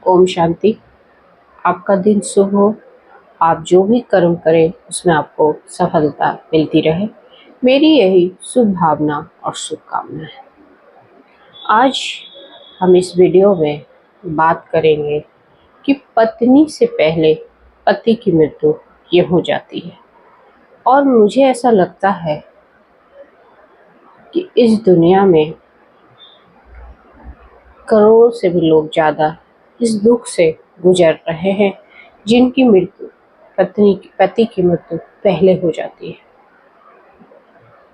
ओम शांति। आपका दिन शुभ हो। आप जो भी कर्म करें उसमें आपको सफलता मिलती रहे, मेरी यही शुभ भावना और शुभकामना है। आज हम इस वीडियो में बात करेंगे कि पत्नी से पहले पति की मृत्यु क्यों हो जाती है। और मुझे ऐसा लगता है कि इस दुनिया में करोड़ों से भी लोग ज़्यादा इस दुख से गुजर रहे हैं जिनकी मृत्यु पति की मृत्यु पहले हो जाती है।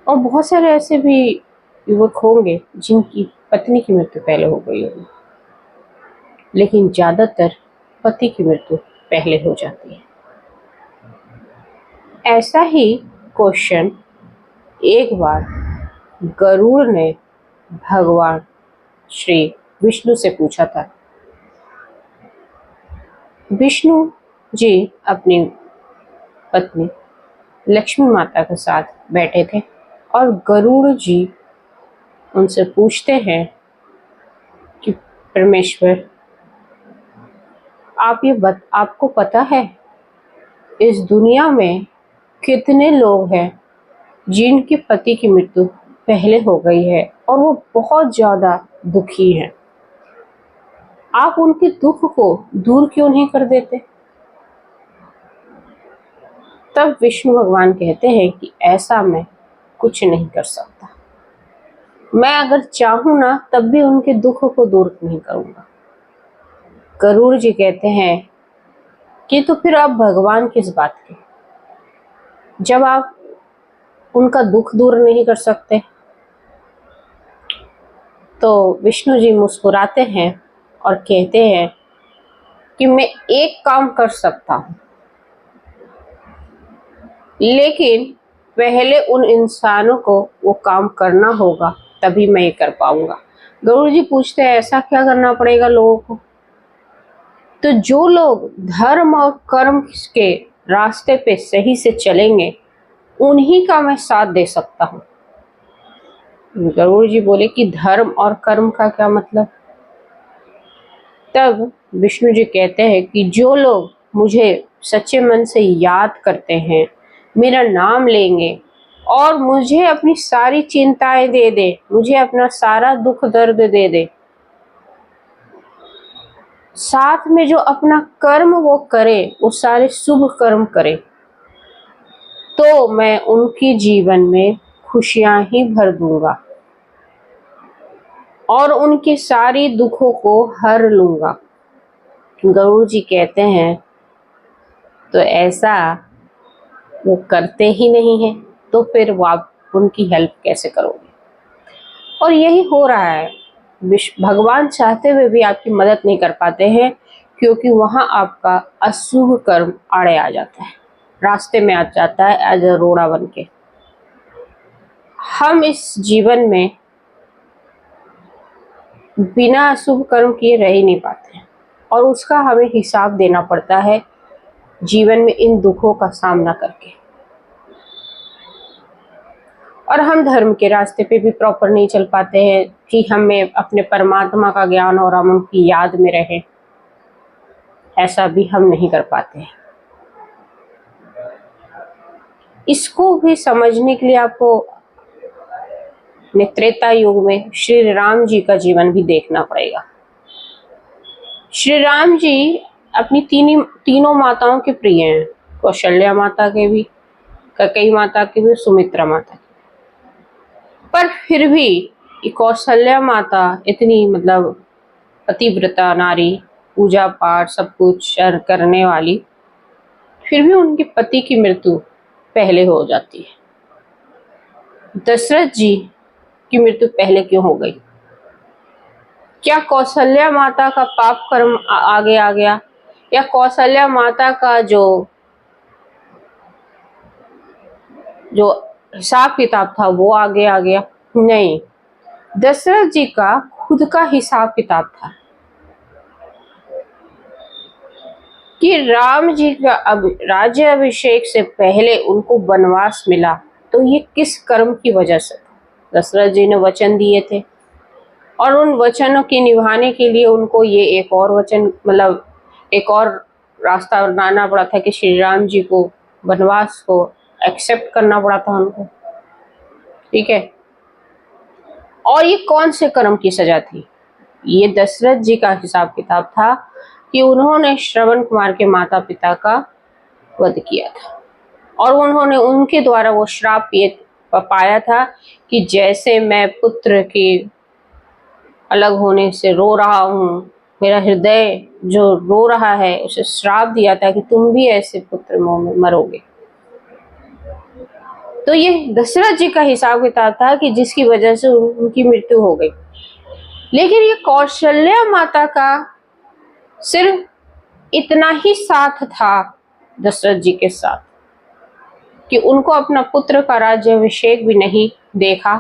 और बहुत सारे ऐसे भी युवक होंगे जिनकी पत्नी की मृत्यु पहले हो गई होगी, लेकिन ज़्यादातर पति की मृत्यु पहले हो जाती है। ऐसा ही क्वेश्चन एक बार गरुड़ ने भगवान श्री विष्णु से पूछा था। विष्णु जी अपनी पत्नी लक्ष्मी माता के साथ बैठे थे और गरुड़ जी उनसे पूछते हैं कि परमेश्वर, आपको पता है इस दुनिया में कितने लोग हैं जिनके पति की मृत्यु पहले हो गई है और वो बहुत ज़्यादा दुखी हैं। आप उनके दुख को दूर क्यों नहीं कर देते? तब विष्णु भगवान कहते हैं कि ऐसा मैं कुछ नहीं कर सकता। मैं अगर चाहूँ ना तब भी उनके दुख को दूर नहीं करूँगा। गरुड़ जी कहते हैं कि तो फिर आप भगवान किस बात के, जब आप उनका दुख दूर नहीं कर सकते। तो विष्णु जी मुस्कुराते हैं और कहते हैं कि मैं एक काम कर सकता हूँ, लेकिन पहले उन इंसानों को वो काम करना होगा, तभी मैं ये कर पाऊंगा। गरुड़ जी पूछते हैं ऐसा क्या करना पड़ेगा लोगों को? तो जो लोग धर्म और कर्म के रास्ते पे सही से चलेंगे उन्हीं का मैं साथ दे सकता हूँ। गरुड़ जी बोले कि धर्म और कर्म का क्या मतलब? तब विष्णु जी कहते हैं कि जो लोग मुझे सच्चे मन से याद करते हैं, मेरा नाम लेंगे और मुझे अपनी सारी चिंताएं दे दे, मुझे अपना सारा दुख दर्द दे दे, साथ में जो अपना कर्म वो करे, वो सारे शुभ कर्म करे, तो मैं उनके जीवन में खुशियां ही भर दूंगा और उनके सारी दुखों को हर लूंगा। गरुड़ जी कहते हैं तो ऐसा वो करते ही नहीं है, तो फिर वो आप उनकी हेल्प कैसे करोगे? और यही हो रहा है। भगवान चाहते हुए भी आपकी मदद नहीं कर पाते हैं, क्योंकि वहाँ आपका अशुभ कर्म आड़े आ जाता है, रास्ते में आ जाता है एज अ रोड़ा बन के। हम इस जीवन में बिना अशुभ कर्म किए रह ही नहीं पाते हैं और उसका हमें हिसाब देना पड़ता है जीवन में इन दुखों का सामना करके। और हम धर्म के रास्ते पे भी प्रॉपर नहीं चल पाते हैं कि हमें अपने परमात्मा का ज्ञान और हम उनकी याद में रहें, ऐसा भी हम नहीं कर पाते हैं। इसको भी समझने के लिए आपको त्रेता युग में श्री राम जी का जीवन भी देखना पड़ेगा। श्री राम जी अपनी तीनों माताओं के प्रिय हैं, कौशल्या माता के भी, कैकेयी माता के भी, सुमित्रा माता के। पर फिर भी कौशल्या माता इतनी पतिव्रता नारी, पूजा पाठ सब कुछ करने वाली, फिर भी उनके पति की मृत्यु पहले हो जाती है। दशरथ जी की मृत्यु पहले क्यों हो गई? क्या कौशल्या माता का पाप कर्म आगे आ गया, या कौशल्या माता का जो हिसाब किताब था वो आगे आ गया? नहीं, दशरथ जी का खुद का हिसाब किताब था कि राम जी का राज्य अभिषेक से पहले उनको वनवास मिला, तो ये किस कर्म की वजह से था? दशरथ जी ने वचन दिए थे और उन वचनों के निभाने के लिए उनको ये एक और वचन मतलब एक और रास्ता अपनाना पड़ा था कि श्री राम जी को वनवास को एक्सेप्ट करना पड़ा था उनको। ठीक है, और ये कौन से कर्म की सजा थी? ये दशरथ जी का हिसाब किताब था कि उन्होंने श्रवण कुमार के माता पिता का वध किया था और उन्होंने उनके द्वारा वो श्राप पाया था कि जैसे मैं पुत्र के अलग होने से रो रहा हूँ, मेरा हृदय जो रो रहा है, उसे श्राप दिया था कि तुम भी ऐसे पुत्र मोह में मरोगे। तो ये दशरथ जी का हिसाब किताब था कि जिसकी वजह से उनकी मृत्यु हो गई। लेकिन ये कौशल्या माता का सिर्फ इतना ही साथ था दशरथ जी के साथ कि उनको अपना पुत्र का राज्याभिषेक भी नहीं देखा,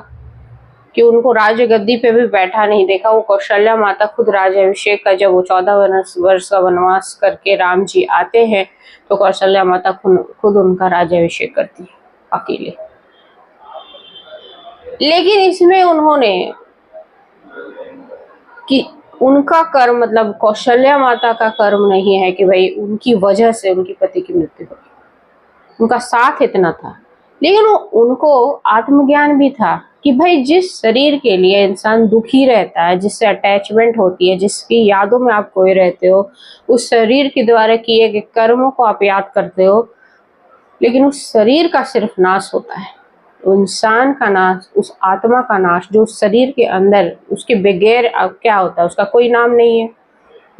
कि उनको राज गद्दी पे भी बैठा नहीं देखा। वो कौशल्या माता खुद राज्याभिषेक का जब वो 14 वर्ष का वनवास करके राम जी आते हैं तो कौशल्या माता खुद उनका राज्याभिषेक करती है अकेले। लेकिन इसमें उन्होंने कि उनका कर्म मतलब कौशल्या माता का कर्म नहीं है कि भाई उनकी वजह से उनकी पति की मृत्यु हो, उनका साथ इतना था। लेकिन उनको आत्मज्ञान भी था कि भाई जिस शरीर के लिए इंसान दुखी रहता है, जिससे अटैचमेंट होती है, जिसकी यादों में आप खोए रहते हो, उस शरीर के द्वारा किए गए कर्मों को आप याद करते हो, लेकिन उस शरीर का सिर्फ नाश होता है, इंसान का नाश, उस आत्मा का नाश जो उस शरीर के अंदर, उसके बगैर अब क्या होता है, उसका कोई नाम नहीं है,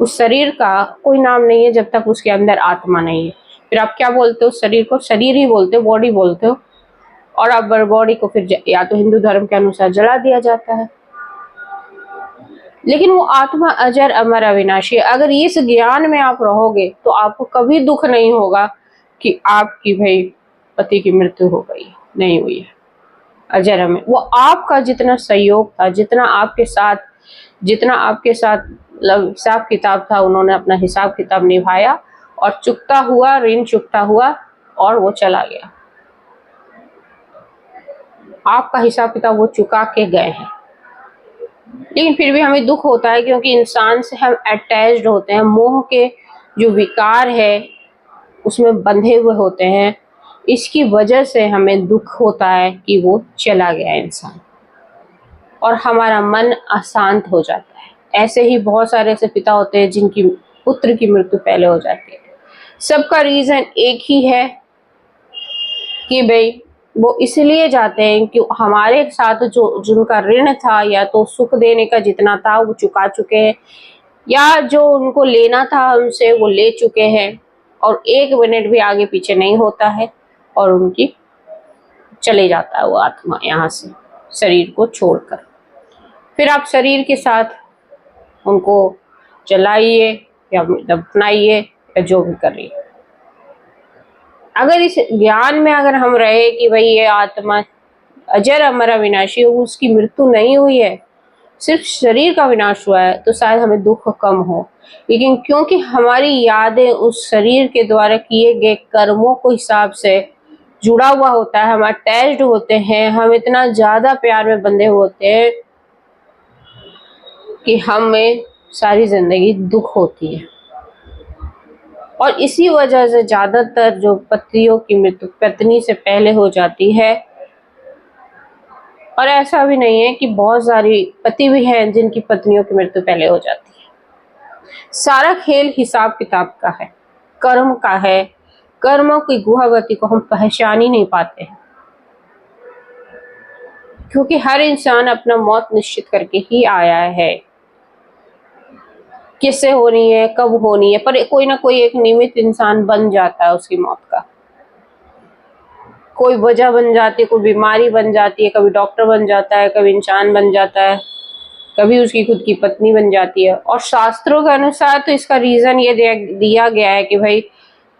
उस शरीर का कोई नाम नहीं है जब तक उसके अंदर आत्मा नहीं है। फिर आप क्या बोलते हो? शरीर को शरीर ही बोलते हो, बॉडी बोलते हो, और अब बॉडी को फिर या तो हिंदू धर्म के अनुसार जला दिया जाता है। लेकिन वो आत्मा अजर अमर अविनाशी, अगर इस ज्ञान में आप रहोगे तो आपको कभी दुख नहीं होगा कि आपकी भाई पति की मृत्यु हो गई, नहीं हुई है, अजर अमर। वो आपका जितना सहयोग था, जितना आपके साथ हिसाब किताब था, उन्होंने अपना हिसाब किताब निभाया और चुकता हुआ, ऋण चुकता हुआ और वो चला गया। आपका हिसाब किताब वो चुका के गए हैं। लेकिन फिर भी हमें दुख होता है क्योंकि इंसान से हम अटैच्ड होते हैं, मोह के जो विकार है उसमें बंधे हुए होते हैं। इसकी वजह से हमें दुख होता है कि वो चला गया इंसान और हमारा मन अशांत हो जाता है। ऐसे ही बहुत सारे ऐसे पिता होते हैं जिनकी पुत्र की मृत्यु पहले हो जाती है। सबका रीजन एक ही है कि भाई वो इसलिए जाते हैं कि हमारे साथ जो जिनका ऋण था, या तो सुख देने का जितना था वो चुका चुके हैं, या जो उनको लेना था हमसे वो ले चुके हैं, और 1 मिनट भी आगे पीछे नहीं होता है और उनकी चले जाता है वो आत्मा यहाँ से शरीर को छोड़कर। फिर आप शरीर के साथ उनको जलाइए या दफनाइए या जो भी करिए। अगर इस ज्ञान में अगर हम रहे कि भाई ये आत्मा अजर अमर अविनाशी, उसकी मृत्यु नहीं हुई है, सिर्फ शरीर का विनाश हुआ है, तो शायद हमें दुख कम हो। लेकिन क्योंकि हमारी यादें उस शरीर के द्वारा किए गए कर्मों को हिसाब से जुड़ा हुआ होता है, हम अटैच्ड होते हैं, हम इतना ज्यादा प्यार में बंधे होते हैं कि हमें सारी जिंदगी दुख होती है। और इसी वजह से ज्यादातर जो पतियों की मृत्यु पत्नी से पहले हो जाती है, और ऐसा भी नहीं है कि बहुत सारी पति भी हैं जिनकी पत्नियों की मृत्यु पहले हो जाती है। सारा खेल हिसाब किताब का है, कर्म का है। कर्मों की गुहागति को हम पहचान ही नहीं पाते हैं, क्योंकि हर इंसान अपना मौत निश्चित करके ही आया है। किससे होनी है, कब होनी है, पर कोई ना कोई एक निमित्त इंसान बन जाता है उसकी मौत का। कोई वजह बन जाती है, कोई बीमारी बन जाती है, कभी डॉक्टर बन जाता है, कभी इंसान बन जाता है, कभी उसकी खुद की पत्नी बन जाती है। और शास्त्रों के अनुसार तो इसका रीजन ये दिया गया है कि भाई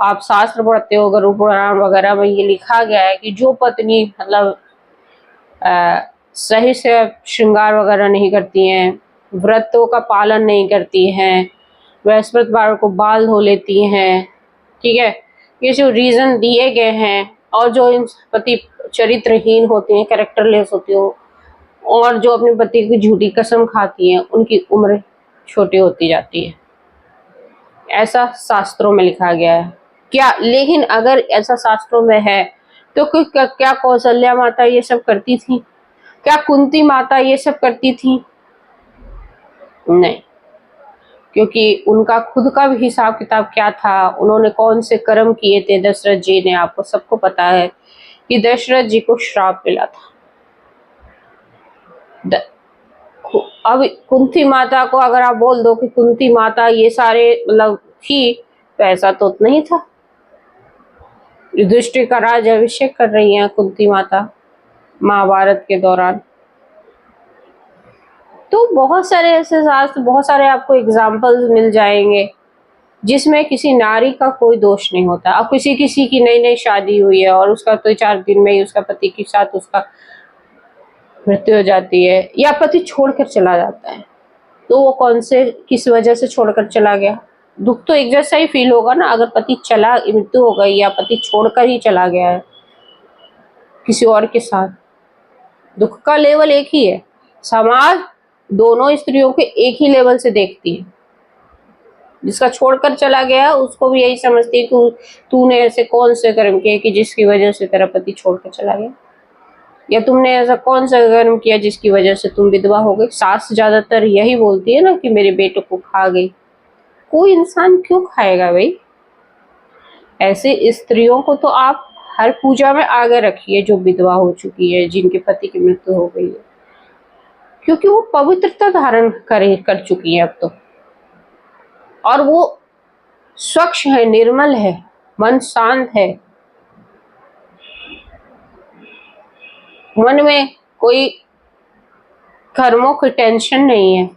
आप शास्त्र पढ़ते हो, गरुड़ पुराण वगैरह में ये लिखा गया है कि जो पत्नी मतलब सही से श्रृंगार वगैरह नहीं करती हैं, व्रतों का पालन नहीं करती हैं, बृहस्पतिवार को बाल धो लेती हैं, ठीक है, ये जो रीजन दिए गए हैं, और जो इन पति चरित्रहीन होते हैं, कैरेक्टरलेस होते हो, और जो अपने पति की झूठी कसम खाती हैं उनकी उम्र छोटी होती जाती है। ऐसा शास्त्रों में लिखा गया है। क्या लेकिन अगर ऐसा शास्त्रों में है तो क्या कौशल्या माता ये सब करती थी? क्या कुंती माता ये सब करती थी? नहीं, क्योंकि उनका खुद का भी हिसाब किताब क्या था, उन्होंने कौन से कर्म किए थे। दशरथ जी ने, आपको सबको पता है कि दशरथ जी को श्राप मिला था। अब कुंती माता को अगर आप बोल दो कि कुंती माता ये सारे मतलब थी, तो ऐसा तो नहीं था। युधिष्ठिर का राज अभिषेक कर रही हैं कुंती माता महाभारत के दौरान। तो बहुत सारे ऐसे शास्त्र, बहुत सारे आपको एग्जाम्पल्स मिल जाएंगे जिसमें किसी नारी का कोई दोष नहीं होता। अब किसी की नई नई शादी हुई है और उसका तो 4 दिन में ही उसका पति के साथ उसका मृत्यु हो जाती है, या पति छोड़कर चला जाता है, तो वो कौन से किस वजह से छोड़कर चला गया? दुख तो एक जैसा ही फील होगा ना। अगर पति चला, मृत्यु हो गई या पति छोड़कर ही चला गया है किसी और के साथ, दुख का लेवल एक ही है। समाज दोनों स्त्रियों के एक ही लेवल से देखती है। जिसका छोड़कर चला गया उसको भी यही समझती है कि तूने ऐसे कौन से कर्म किए कि जिसकी वजह से तेरा पति छोड़कर चला गया, या तुमने ऐसा कौन सा कर्म किया जिसकी वजह से तुम विधवा हो गई। सास ज्यादातर यही बोलती है ना कि मेरे बेटे को खा गई। कोई इंसान क्यों खाएगा भाई? ऐसे स्त्रियों को तो आप हर पूजा में आगे रखिए जो विधवा हो चुकी है, जिनके पति की मृत्यु हो गई है, क्योंकि वो पवित्रता धारण कर चुकी है अब तो, और वो स्वच्छ है, निर्मल है, मन शांत है, मन में कोई कर्मों की टेंशन नहीं है।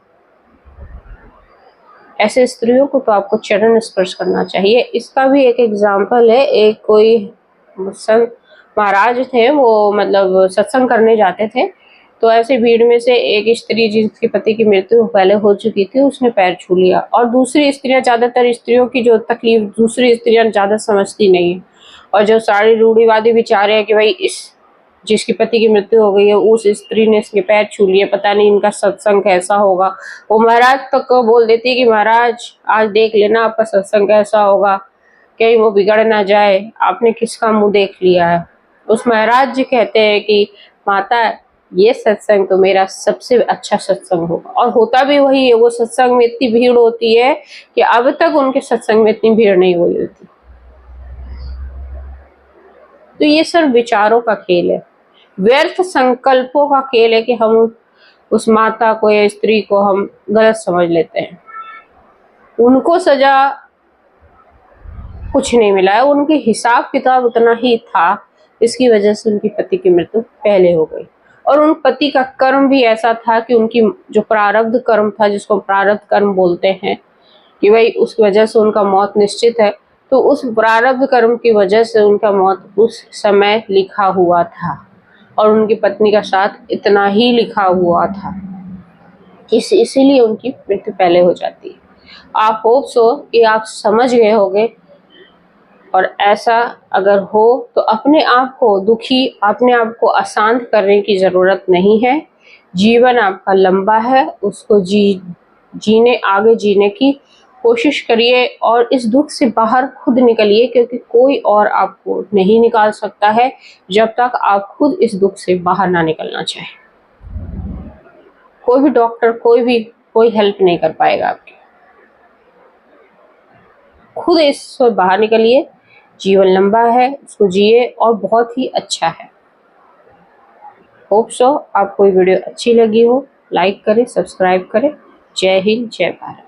ऐसे स्त्रियों को तो आपको चरण स्पर्श करना चाहिए। इसका भी एक एग्जाम्पल है। एक कोई संत महाराज थे, वो मतलब सत्संग करने जाते थे, तो ऐसे भीड़ में से एक स्त्री जिसके पति की मृत्यु पहले हो चुकी थी, उसने पैर छू लिया। और दूसरी स्त्रियां, ज्यादातर स्त्रियों की जो तकलीफ दूसरी स्त्रियां ज्यादा समझती नहीं है, और जो सारी रूढ़िवादी विचार है कि भाई इस जिसकी पति की मृत्यु हो गई है उस स्त्री ने इसके पैर छू लिए, पता नहीं इनका सत्संग कैसा होगा। वो महाराज तक को बोल देती है कि महाराज आज देख लेना आपका सत्संग कैसा होगा, कहीं वो बिगड़ ना जाए, आपने किसका मुंह देख लिया है। उस महाराज जी कहते हैं कि माता ये सत्संग तो मेरा सबसे अच्छा सत्संग होगा, और होता भी वही है। वो सत्संग में इतनी भीड़ होती है कि अब तक उनके सत्संग में इतनी भीड़ नहीं हुई होती। तो ये सब विचारों का खेल है, व्यर्थ संकल्पों का खेल है कि हम उस माता को या स्त्री को हम गलत समझ लेते हैं। उनको सजा कुछ नहीं मिला है, उनके हिसाब किताब उतना ही था, इसकी वजह से उनकी पति की मृत्यु पहले हो गई। और उन पति का कर्म भी ऐसा था कि उनकी जो प्रारब्ध कर्म था, जिसको प्रारब्ध कर्म बोलते हैं, कि भाई उस वजह से उनका मौत निश्चित है, तो उस प्रारब्ध कर्म की वजह से उनका मौत उस समय लिखा हुआ था, और उनकी पत्नी का साथ इतना ही लिखा हुआ था, इसीलिए उनकी मृत्यु पहले हो जाती है। आप होप सो कि आप समझ गए होंगे, और ऐसा अगर हो तो अपने आप को दुखी, अपने आप को अशांत करने की जरूरत नहीं है। जीवन आपका लंबा है, उसको आगे जीने की कोशिश करिए, और इस दुख से बाहर खुद निकलिए, क्योंकि कोई और आपको नहीं निकाल सकता है जब तक आप खुद इस दुख से बाहर ना निकलना चाहे। कोई भी डॉक्टर, कोई हेल्प नहीं कर पाएगा आपकी। खुद इससे बाहर निकलिए, जीवन लंबा है, उसको जिए, और बहुत ही अच्छा है। होप सो आपको ये वीडियो अच्छी लगी हो, लाइक करें, सब्सक्राइब करें। जय हिंद, जय भारत।